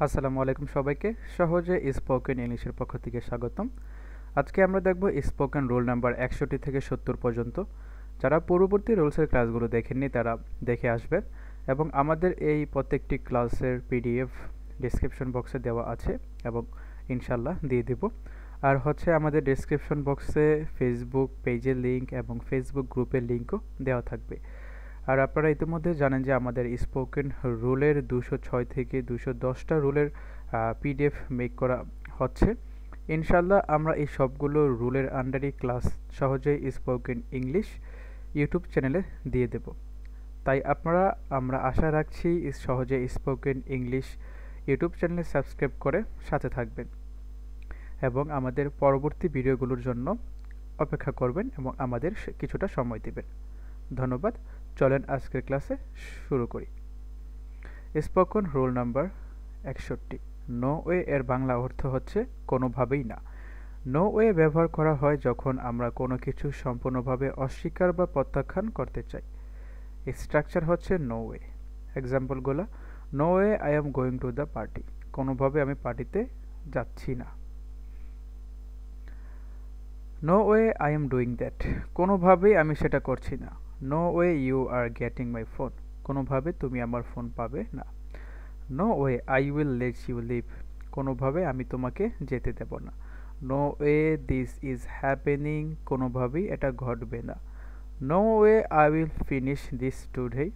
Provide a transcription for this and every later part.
আসসালামু আলাইকুম সবাইকে। সহজে স্পোকেন ইংলিশের পক্ষ থেকে স্বাগতম। আজকে আমরা দেখব স্পোকেন রুল নাম্বার 61 থেকে 70 পর্যন্ত। যারা পূর্ববর্তী রুলসের ক্লাসগুলো দেখেননি তারা দেখে আসবেন, এবং আমাদের এই প্রত্যেকটি ক্লাসের পিডিএফ ডেসক্রিপশন বক্সে দেওয়া আছে এবং ইনশাল্লাহ দিয়ে দিব। আর হচ্ছে আমাদের ডেসক্রিপশন বক্সে ফেসবুক পেজের লিঙ্ক এবং ফেসবুক গ্রুপের লিঙ্কও দেওয়া থাকবে। আর আপনারা ইতিমধ্যে জানেন যে আমাদের স্পোকেন রুলের 206 থেকে 210টা রুলের পিডিএফ মেক করা হচ্ছে। ইনশাল্লাহ আমরা এই সবগুলো রুলের আন্ডারই ক্লাস সহজেই স্পোকেন ইংলিশ ইউটিউব চ্যানেলে দিয়ে দেব। তাই আমরা আশা রাখছি সহজে স্পোকেন ইংলিশ ইউটিউব চ্যানেলে সাবস্ক্রাইব করে সাথে থাকবেন এবং আমাদের পরবর্তী ভিডিওগুলোর জন্য অপেক্ষা করবেন এবং আমাদের কিছুটা সময় দিবেন। ধন্যবাদ। চলেন আজকের ক্লাসে শুরু করি। Spoken rule number 61। No way এর বাংলা অর্থ হচ্ছে কোনোভাবেই না। নো ওয়ে ব্যবহার করা হয় যখন আমরা কোনো কিছু সম্পূর্ণভাবে অস্বীকার বা প্রত্যাখ্যান করতে চাই। স্ট্রাকচার হচ্ছে নো ওয়ে। এক্সাম্পলগুলো: no way I am going to the party, কোনোভাবে আমি পার্টিতে যাচ্ছি না। No way I am doing that, কোনোভাবেই আমি সেটা করছি না। No way you are getting my phone, কোনোভাবে তুমি আমার ফোন পাবে না। No way I will let you leave, কোনোভাবে আমি তোমাকে যেতে দেব না। No way this is happening, কোনোভাবেই এটা ঘটবে না। No way I will finish this today,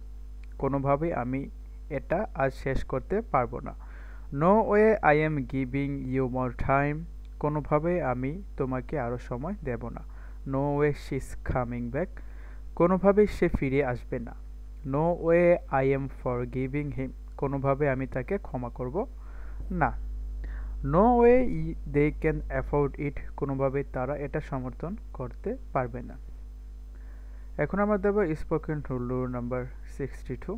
কোনোভাবেই আমি এটা আজ শেষ করতে পারবো না। No way I am giving you more time, কোনোভাবে আমি তোমাকে আরও সময় দেব না। No way she is coming back, কোনোভাবেই সে ফিরে আসবে না। No way I am forgiving him, কোনোভাবে আমি তাকে ক্ষমা করব না। No way they can afford it, কোনোভাবে তারা এটা সমর্থন করতে পারবে না। এখন আমরা দেব spoken rule number 62।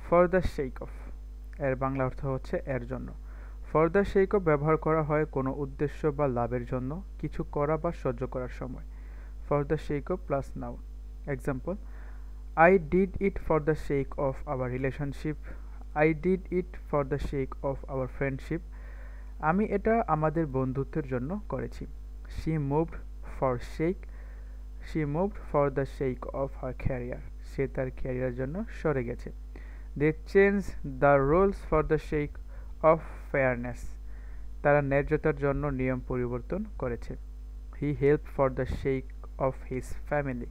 For the shake off এর বাংলা অর্থ হচ্ছে এর জন্য। ফর দ্য শেক অফ ব্যবহার করা হয় কোনো উদ্দেশ্য বা লাভের জন্য কিছু করা বা সহ্য করার সময়। For the shake off plus noun. Example: I did it for the sake of our relationship. I did it for the sake of our friendship. আমি এটা আমাদের বন্ধুত্বের জন্য করেছি। She moved for sake. She moved for the sake of her career. সে তার ক্যারিয়ারের জন্য সরে গেছে। They changed the rules for the sake of fairness. তারা ন্যায্যতার জন্য নিয়ম পরিবর্তন করেছে। He helped for the sake of his family.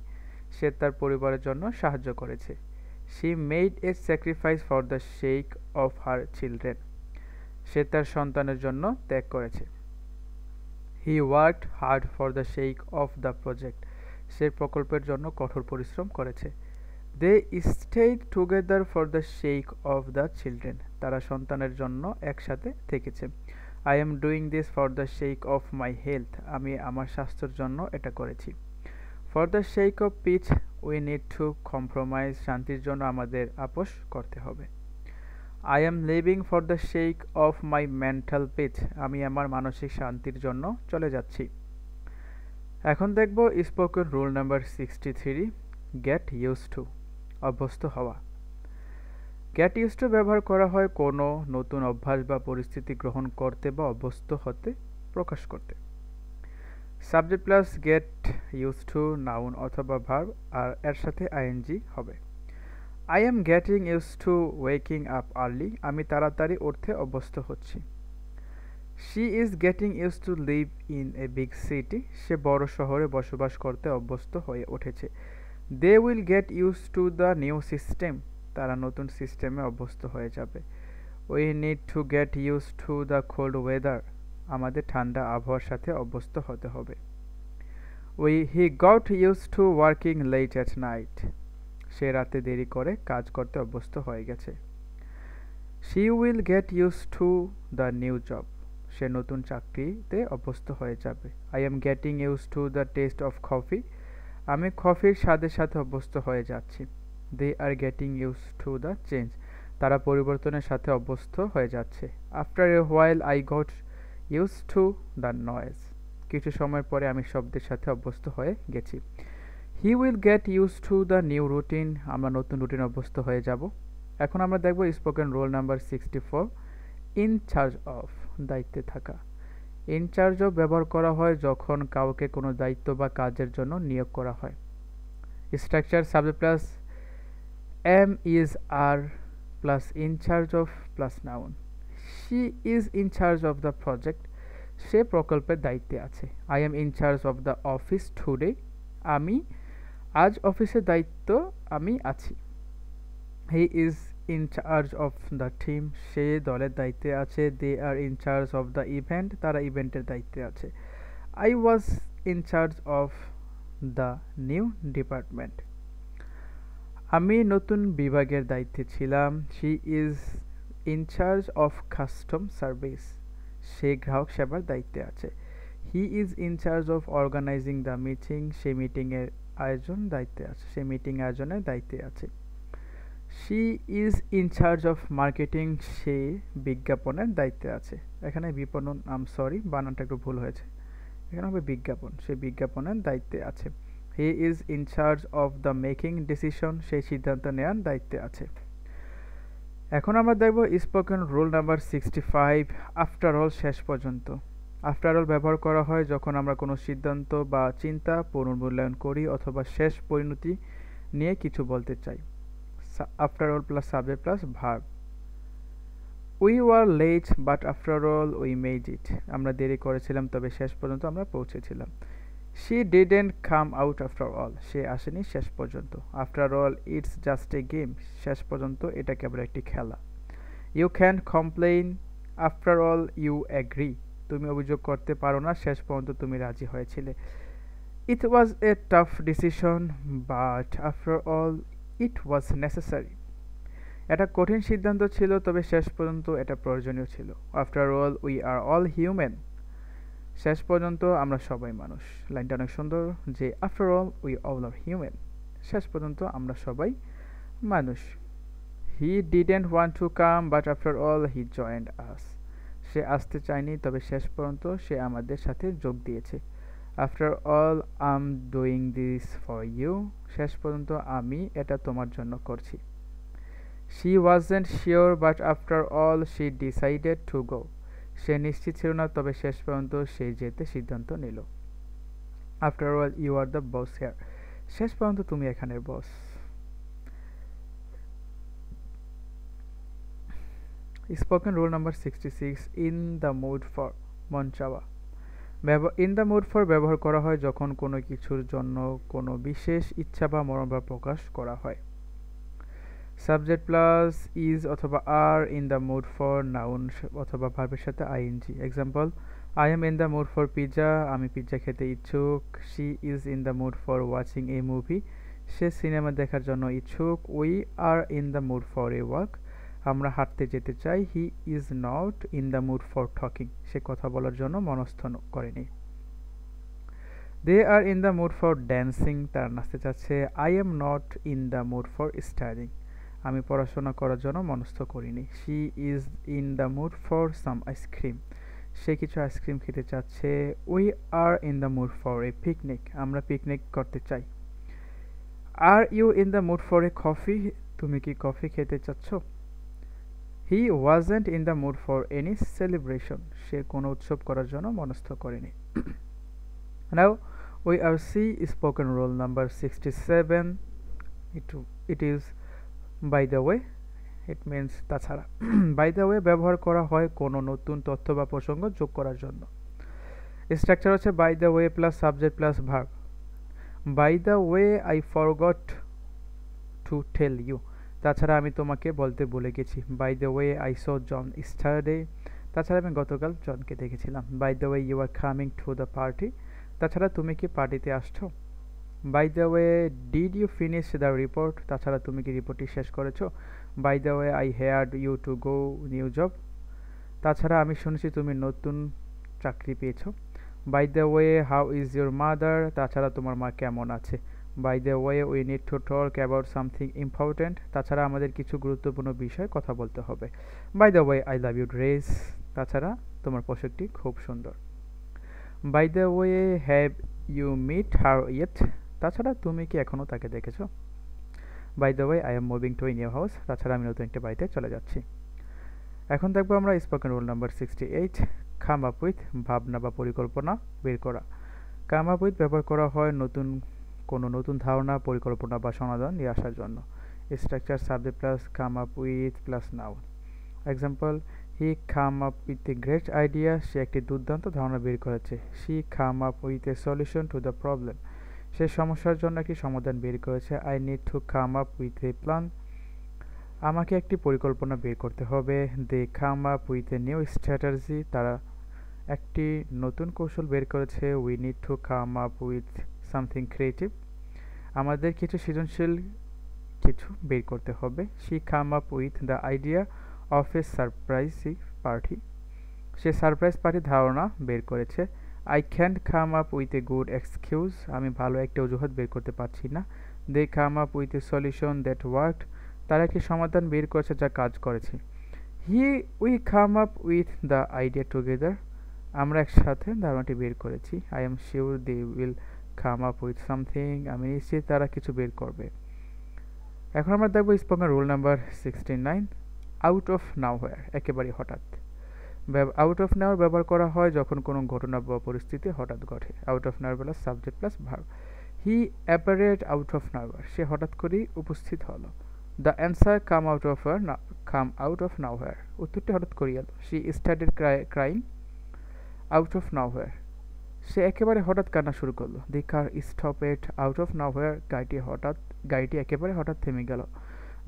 সে তার পরিবারের জন্য সাহায্য করেছে। She made a sacrifice for the sake of her children. সে তার সন্তানের জন্য ত্যাগ করেছে। He worked hard for the sake of the project. সে প্রকল্পের জন্য কঠোর পরিশ্রম করেছে। They stayed together for the sake of the children. তারা সন্তানের জন্য একসাথে থেকেছে। I am doing this for the sake of my health. আমি আমার স্বাস্থ্যের জন্য এটা করেছি। For the sake of peace we need to compromise. শান্তির জন্য আমাদের আপোষ করতে হবে। I am living for the sake of my mental peace. আমি আমার মানসিক শান্তির জন্য চলে যাচ্ছি। এখন দেখব spoken rule number 63। Get used to, অভ্যস্ত হওয়া। গেট ইউজড টু ব্যবহার করা হয় কোনো নতুন অভ্যাস বা পরিস্থিতি গ্রহণ করতে বা অভ্যস্ত হতে প্রকাশ করতে। Subject plus get use to noun অথবা ভার্ব, আর এর সাথে আইএনজি হবে। I am getting use to waking up early, আমি তাড়াতাড়ি উঠতে অভ্যস্ত হচ্ছি। She is getting use to live in a big city, সে বড় শহরে বসবাস করতে অভ্যস্ত হয়ে উঠেছে। They will get use to the new system, তারা নতুন সিস্টেমে অভ্যস্ত হয়ে যাবে। We need to get use to the cold weather, আমাদের ঠান্ডা আবহাওয়ার সাথে অভ্যস্ত হতে হবে। He got use to working late at night, সে রাতে দেরি করে কাজ করতে অভ্যস্ত হয়ে গেছে। She will get use to the new job, সে নতুন চাকরিতে অভ্যস্ত হয়ে যাবে। I am getting use to the taste of coffee, আমি কফির স্বাদের সাথে অভ্যস্ত হয়ে যাচ্ছি। They are getting use to the change, তারা পরিবর্তনের সাথে অভ্যস্ত হয়ে যাচ্ছে। After a while I got use to the noise, কিছু সময়ের পরে আমি শব্দের সাথে অভ্যস্ত হয়ে গেছি। He will get use to the new routine, আমরা নতুন রুটিন অভ্যস্ত হয়ে যাব। এখন আমরা দেখব spoken rule number 64। In charge of, দায়িত্বে থাকা। ইন চার্জ অফ ব্যবহার করা হয় যখন কাউকে কোনো দায়িত্ব বা কাজের জন্য নিয়োগ করা হয়। Structure subject plus am is are plus in charge of plus noun. She is in charge of the project, সে প্রকল্পের দায়িত্বে আছে। I am in charge of the office today, আমি আজ অফিসের দায়িত্ব আমি আছি। He is in charge of the team, সে দলের দায়িত্বে আছে। They are in charge of the event, তারা ইভেন্টের দায়িত্বে আছে। I was in charge of the new department, আমি নতুন বিভাগের দায়িত্বে ছিলাম। She is in charge of custom service, সে গ্রাহক সেবার দায়িত্বে আছে। He is in charge of organising the meeting, সে মিটিংয়ের আয়োজন দায়িত্বে আছে, সে মিটিং আয়োজনের দায়িত্বে আছে। She is in charge of marketing, সে বিজ্ঞাপনের দায়িত্বে আছে। এখানে বিপণন, সরি বানানটা একটু ভুল হয়েছে, এখানে হবে বিজ্ঞাপন, সে বিজ্ঞাপনের দায়িত্বে আছে। He is in charge of the making decision, সেই সিদ্ধান্ত নেওয়ার দায়িত্বে আছে। এখন আমরা দেখব spoken rule number 65, after all, শেষ পর্যন্ত। আফটার অল ব্যবহার করা হয় যখন আমরা কোনো সিদ্ধান্ত বা চিন্তা পুনর্মূল্যায়ন করি অথবা শেষ পরিণতি নিয়ে কিছু বলতে চাই। After all plus subject plus verb. We were late but after all we made it, আমরা দেরি করেছিলাম তবে শেষ পর্যন্ত আমরা পৌঁছেছিলাম। She didn't come out after all, সে আসেনি শেষ পর্যন্ত। After all it's just a game, শেষ পর্যন্ত এটা কেবল একটি খেলা। You can complain after all you agree, তুমি অভিযোগ করতে পারো না, শেষ পর্যন্ত তুমি রাজি হয়েছিলে। It was a tough decision but after all it was necessary, এটা কঠিন সিদ্ধান্ত ছিল তবে শেষ পর্যন্ত এটা প্রয়োজনীয় ছিল। After all we are all human, শেষ পর্যন্ত আমরা সবাই মানুষ। লাইনটা অনেক সুন্দর যে after all we all are human, শেষ পর্যন্ত আমরা সবাই মানুষ। He didn't want to come but after all he joined us, সে আসতে চায়নি তবে শেষ পর্যন্ত সে আমাদের সাথে যোগ দিয়েছে। After all I am doing this for you, শেষ পর্যন্ত আমি এটা তোমার জন্য করছি। She wasn't sure but after all she decided to go, সে নিশ্চিত ছিল না তবে শেষ পর্যন্ত সে যেতে সিদ্ধান্ত নিল। After all you are the boss here, শেষ পর্যন্ত তুমি এখানের boss. Spoken rule number 66, in the mood for, মন চাওয়া। ইন দ্য মুড ফর ব্যবহার করা হয় যখন কোনো কিছুর জন্য কোনো বিশেষ ইচ্ছা বা মনোভাব প্রকাশ করা হয়। সাবজেক্ট প্লাস ইজ অথবা are, in the mood for noun অথবা ভার্বের সাথে ING. Example, I am in the mood for pizza, আমি পিৎজা খেতে ইচ্ছুক। She is in the mood for watching a movie, সে সিনেমা দেখার জন্য ইচ্ছুক। We are in the mood for a walk, আমরা হাঁটতে যেতে চাই। He is not in the mood for talking, সে কথা বলার জন্য মনস্থ করেনি। They are in the mood for dancing, তারা নাচতে চাচ্ছে। I am not in the mood for studying, আমি পড়াশোনা করার জন্য মনস্থ করিনি। She is in the mood for some ice cream, সে কিছু আইসক্রিম খেতে চাচ্ছে। We are in the mood for a picnic, আমরা পিকনিক করতে চাই। Are you in the mood for a coffee, তুমি কি কফি খেতে চাচ্ছ? He wasn't in the mood for any celebration, সে কোনো উৎসব করার জন্য মনস্থ করেনি। নাও we are see spoken rule number 67. It is by the way, it means তাছাড়া। by the way ব্যবহার করা হয় কোনো নতুন তথ্য বা প্রসঙ্গ যোগ করার জন্য। স্ট্রাকচার হচ্ছে by the way plus subject plus verb. by the way I forgot to tell you, তাছাড়া আমি তোমাকে বলতে ভুলে গেছি। by the way I saw John yesterday, তাছাড়া আমি গতকাল জনকে দেখেছিলাম। by the way you are coming to the party, তাছাড়া তুমি কি পার্টিতে আসছো? By the way did you finish the report, তাছাড়া তুমি কি রিপোর্টটি শেষ করেছো? By the way I heard you to go new job, তাছাড়া আমি শুনেছি তুমি নতুন চাকরি পেয়েছো। By the way how is your mother, তাছাড়া তোমার মা কেমন আছে? By the way we need to talk about something important, তাছাড়া আমাদের কিছু গুরুত্বপূর্ণ বিষয়ে কথা বলতে হবে। By the way I love you dress, তাছাড়া তোমার পোশাকটি খুব সুন্দর। By the way have you meet her yet, তাছাড়া তুমি কি এখনও তাকে দেখেছো? By the way I am moving to a new house, তাছাড়া আমি নতুন একটা বাড়িতে চলে যাচ্ছি। এখন দেখবো আমরা spoken rule number 68, come up with, ভাবনা বা পরিকল্পনা বের করা। কাম আপ উইথ ব্যবহার করা হয় কোনো নতুন ধারণা, পরিকল্পনা বা সমাধান নিয়ে আসার জন্য। Structure subject plus come up with plus noun. Example, he come up with a great idea, সে একটি দুর্দান্ত ধারণা বের করেছে। She come up with a solution to the problem, সে সমস্যার জন্য একটি সমাধান বের করেছে। I need to come up with a plan, আমাকে একটি পরিকল্পনা বের করতে হবে। They come up with a new strategy, তারা একটি নতুন কৌশল বের করেছে। We need to come up with something creative, আমাদের কিছু সৃজনশীল কিছু বের করতে হবে। She come up with the idea of a surprise party, সে সারপ্রাইজ পার্টির ধারণা বের করেছে। I can't come up with a good excuse, আমি ভালো একটা অজুহাত বের করতে পারছি না। They come up with a solution that worked, তারা একটি সমাধান বের করেছে যা কাজ করেছে। We come up with the idea together, আমরা একসাথে ধারণাটি বের করেছি। I am sure they will come up with something, আমি নিশ্চিত তারা কিছু বের করবে। এখন আমরা দেখবো spoken rule number 69, out of nowhere, একেবারে হঠাৎ। আউট অফ নাওয়ার ব্যবহার করা হয় যখন কোনো ঘটনা বা পরিস্থিতি হঠাৎ ঘটে। Out of nowhere plus subject plus verb. He appeared out of nowhere, সে হঠাৎ করেই উপস্থিত হলো। The answer come out of nowhere, উত্তরটি হঠাৎ করে এলো। She started crying out of nowhere, সে একেবারে হঠাৎ কান্না শুরু করলো। The car stopped out of nowhere, গাড়িটি একেবারে হঠাৎ থেমে গেল।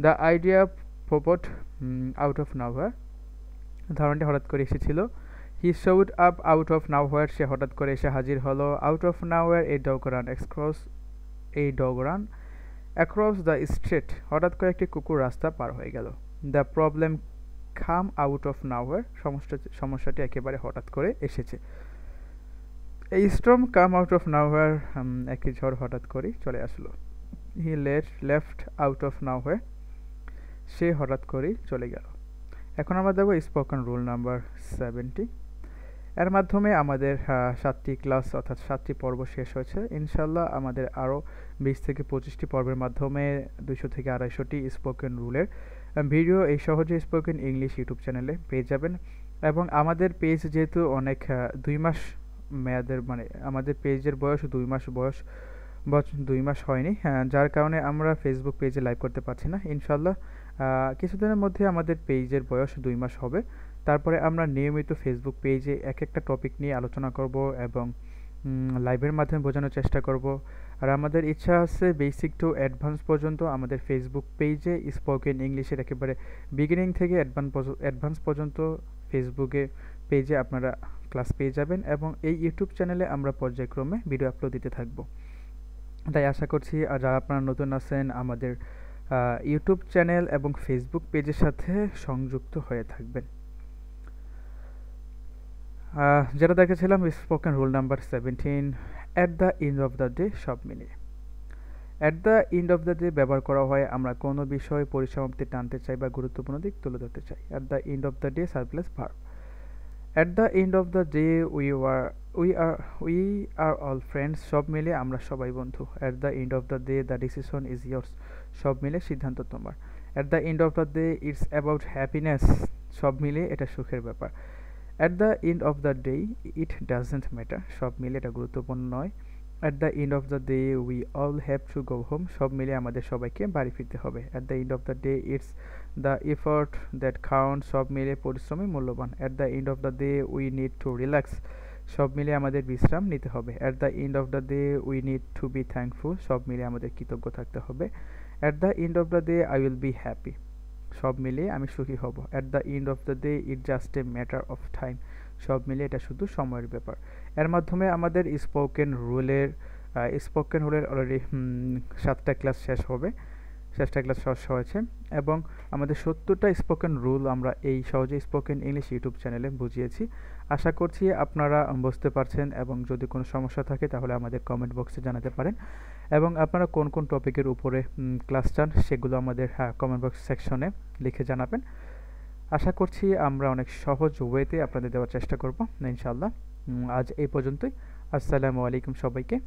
The idea popped out of nowhere, ধারণাটি হঠাৎ করে এসেছিল। He showed up out of nowhere, সে হঠাৎ করে এসে হাজির হলো। Out of nowhere a dog run across the street, হঠাৎ করে একটি কুকুর রাস্তা পার হয়ে গেল। The problem come out of nowhere, সমস্যাটি একেবারে হঠাৎ করে এসেছে। A storm come out of nowhere, একটি ঝড় হঠাৎ করেই চলে আসলো। He left out of nowhere, সে হঠাৎ করেই চলে গেল। এখন আমরা দেখব স্পোকেন রুল নাম্বার 70। এর মাধ্যমে আমাদের 7টি ক্লাস অর্থাৎ 7টি পর্ব শেষ হয়েছে। ইনশাল্লাহ আমাদের আরও 20 থেকে 25টি পর্বের মাধ্যমে 200 থেকে 250টি স্পোকেন রুলের ভিডিও এই সহজে স্পোকেন ইংলিশ ইউটিউব চ্যানেলে পেয়ে যাবেন। এবং আমাদের পেজ যেহেতু অনেক 2 মাস মেয়াদের, মানে আমাদের পেজের বয়স 2 মাস হয়নি, যার কারণে আমরা ফেসবুক পেজে লাইভ করতে পারছি না। ইনশাল্লাহ কিছুদিনের মধ্যে আমাদের পেজের বয়স 2 মাস হবে। তারপরে আমরা নিয়মিত ফেসবুক পেজে এক একটা টপিক নিয়ে আলোচনা করব এবং লাইভের মাধ্যমে বোঝানোর চেষ্টা করব। আর আমাদের ইচ্ছা আছে বেসিক টু অ্যাডভান্স পর্যন্ত আমাদের ফেসবুক পেজে স্পোকেন ইংলিশের একেবারে বিগিনিং থেকে অ্যাডভান্স পর্যন্ত ফেসবুকে পেজে আপনারা ক্লাস পেয়ে যাবেন। এবং এই ইউটিউব চ্যানেলে আমরা পর্যায়ক্রমে ভিডিও আপলোড দিতে থাকব। তাই আশা করছি যারা আপনারা নতুন আছেন আমাদের ইউটিউব চ্যানেল এবং ফেসবুক পেজের সাথে সংযুক্ত হয়ে থাকবেন। যেটা দেখেছিলাম spoken rule number 17, at the end of the day, সব মিলিয়ে। At the end of the day ব্যবহার করা হয় আমরা কোনো বিষয় পরিসমাপ্তি টানতে চাই বা গুরুত্বপূর্ণ দিক তুলে ধরতে চাই। At the end of the day surplus verb. At the end of the day we are all friends, সব মিলে আমরা সবাই বন্ধু। At the end of the day the decision is years, সব মিলে সিদ্ধান্ত তোমার। At the end of the day it's about happiness, সব মিলে এটা সুখের ব্যাপার। At the end of the day it doesn't matter, সব মিলে এটা গুরুত্বপূর্ণ নয়। At the end of the day we all have to go home, সব মিলে আমাদের সবাইকে বাড়ি ফিরতে হবে। At the end of the day it's the effort that count, সব মিলে পরিশ্রমই মূল্যবান। At the end of the day we need to relax, সব মিলে আমাদের বিশ্রাম নিতে হবে। At the end of the day we need two B thankful, সব মিলে আমাদের কৃতজ্ঞ থাকতে হবে। At the end of the day I will be happy, সব মিলিয়ে আমি সুখী হব। At the end of the day it just a matter of time, সব মিলে এটা শুধু সময়ের ব্যাপার। এর মাধ্যমে আমাদের স্পোকেন রুলের অলরেডি 7টা ক্লাস শেষ হয়েছে এবং আমাদের 70টা স্পোকেন রুল আমরা এই সহজে স্পোকেন ইংলিশ ইউটিউব চ্যানেলে বুঝিয়েছি। আশা করছি আপনারা বুঝতে পারছেন এবং যদি কোনো সমস্যা থাকে তাহলে আমাদের কমেন্ট বক্সে জানাতে পারেন। এবং আপনারা কোন কোন টপিকের উপরে ক্লাস চান সেগুলো আমাদের কমেন্ট বক্স সেকশনে লিখে জানাবেন। আশা করছি আমরা অনেক সহজ ওয়েতে আপনাদের দেওয়ার চেষ্টা করব ইনশাআল্লাহ। আজ এই পর্যন্তই। আসসালামু আলাইকুম সবাইকে।